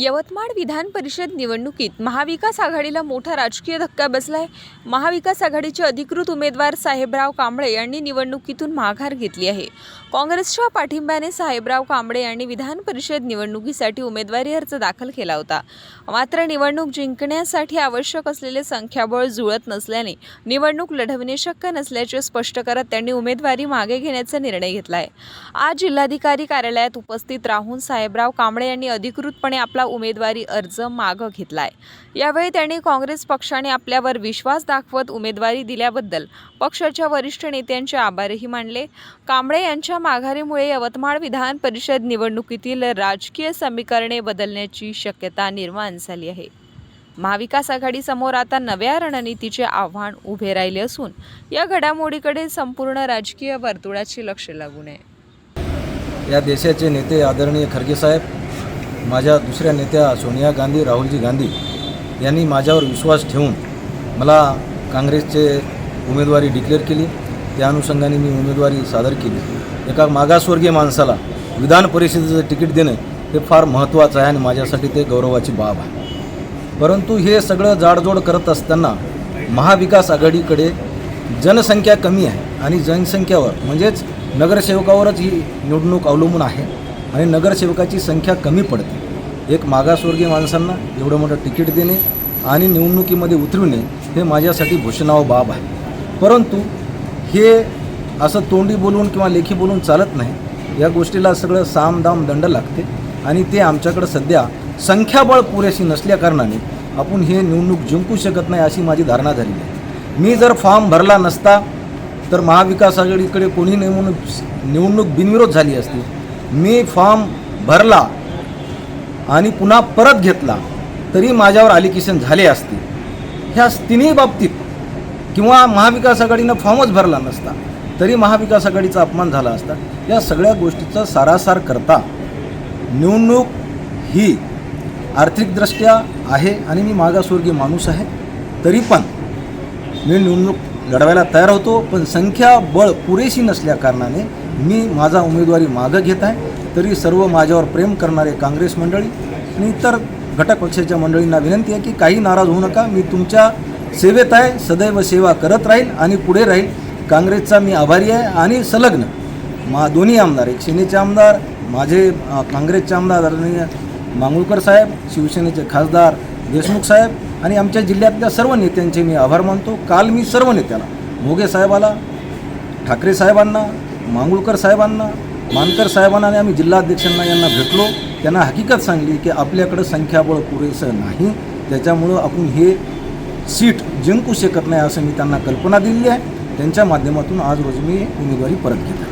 यवतमाळ विधान परिषद निवडणुकीत महाविकास आघाडीला मोठा राजकीय धक्का बसलाय। महाविकास आघाडीचे अधिकृत उमेदवार साहेबराव कांबळे यांनी निवडणुकीतून माघार घेतली आहे। काँग्रेसच्या पाठिंब्याने साहेबराव कांबळे यांनी विधान परिषद निवडणुकीसाठी उमेदवारी अर्ज दाखल केला होता। मात्र निवडणूक जिंकण्यासाठी आवश्यक असलेले संख्याबळ जुळत नसल्याने निवडणूक लढवणे शक्य नसल्याचे स्पष्ट करत त्यांनी उमेदवारी मागे घेण्याचा निर्णय घेतलाय। आज जिल्हाधिकारी कार्यालयात उपस्थित राहून साहेबराव कांबळे यांनी अधिकृतपणे आपला उमेदवारी अर्ज मागे घेतलाय। यावेळी त्यांनी काँग्रेस पक्षाने आपल्यावर विश्वास दाखवत उमेदवारी दिल्याबद्दल पक्षाच्या वरिष्ठ नेत्यांचे आभारही मानले। कांबळे यांच्या माघारीमुळे यवतमाळ विधान परिषद निवडणुकीतील राजकीय समीकरणे बदलण्याची शक्यता निर्माण झाली आहे। महाविकास आघाडीसमोर आता नव्या रणनीतीचे आव्हान उभे राहिले असून या घडामोडीकडे संपूर्ण राजकीय वर्तुळाचे लक्ष लागून आहे। या देशाचे नेते आदरणीय खरगे साहेब, माझ्या दुसऱ्या नेत्या सोनिया गांधी, राहुलजी गांधी यांनी माझ्यावर विश्वास ठेवून मला काँग्रेसचे उमेदवारी डिक्लेअर केली। त्या अनुषंगाने मी उमेदवारी सादर केली। एका मागासवर्गीय माणसाला विधान परिषदेचं तिकीट देणे हे फार महत्त्वाचं आहे आणि माझ्यासाठी ते गौरवाची बाब आहे। परंतु हे सगळं जाडजोड करत असताना महाविकास आघाडीकडे जनसंख्या कमी आहे आणि जनसंख्येवर म्हणजेच नगरसेवकावरच ही निवडणूक अवलंबून आहे आणि नगरसेवकाची संख्या कमी पडते। एक मागासवर्गीय माणसांना एवढं मोठं तिकीट देणे आणि निवडणुकीमध्ये उतरवणे हे माझ्यासाठी भूषणावह बाब आहे। परंतु हे असं तोंडी बोलून किंवा लेखी बोलून चालत नाही। या गोष्टीला सगळं सामदाम दंड लागते आणि ते आमच्याकडं सध्या संख्याबळ पुरेशी नसल्याकारणाने आपण हे निवडणूक जिंकू शकत नाही अशी माझी धारणा झाली आहे। मी जर फॉर्म भरला नसता तर महाविकास आघाडीकडे कोणी निवडणूक बिनविरोध झाली असती। मी फॉर्म भरला आणि पुन्हा परत घेतला तरी माझ्यावर ॲलिगेशन झाले असते। ह्या तिन्ही बाबतीत किंवा महाविकास आघाडीनं फॉर्मच भरला नसता तरी महाविकास आघाडीचा अपमान झाला असता। या सगळ्या गोष्टीचा सारासार करता निवडणूक ही आर्थिकदृष्ट्या आहे आणि मी मागासवर्गीय माणूस आहे, तरी पण मी निवडणूक लढवायला तयार होतो। पण संख्याबळ पुरेशी नसल्याकारणाने मी माझा उमेदवारी मागं घेत आहे। तरी सर्व माझ्यावर प्रेम करणारे काँग्रेस मंडळी आणि इतर घटक पक्षाच्या मंडळींना विनंती आहे की काही नाराज होऊ नका। मी तुमच्या सेवेत आहे, सदैव सेवा करत राहील आणि पुढे राहील। काँग्रेसचा मी आभारी आहे आणि संलग्न दोन्ही आमदार, एक सेनेचे आमदार, माझे काँग्रेसचे आमदार आदरणीय मांगुळकर साहेब, शिवसेनेचे खासदार देशमुख साहेब आणि आमच्या जिल्ह्यातल्या सर्व नेत्यांचे मी आभार मानतो। काल मी सर्व नेत्याला, मोगे साहेबाला, ठाकरे साहेबांना, मांगुळकर साहेबांना, मानकर साहेबांना आणि आम्ही जिल्हाध्यक्षांना यांना भेटलो। त्यांना हकीकत सांगली की आपल्याकडं संख्याबळ पुरेसं नाही, त्याच्यामुळं आपण हे सीट जिंकू शकत नाही असं मी त्यांना कल्पना दिली आहे। त्यांच्या माध्यमातून आज रोजी मी उमेदवारी परत घेतो।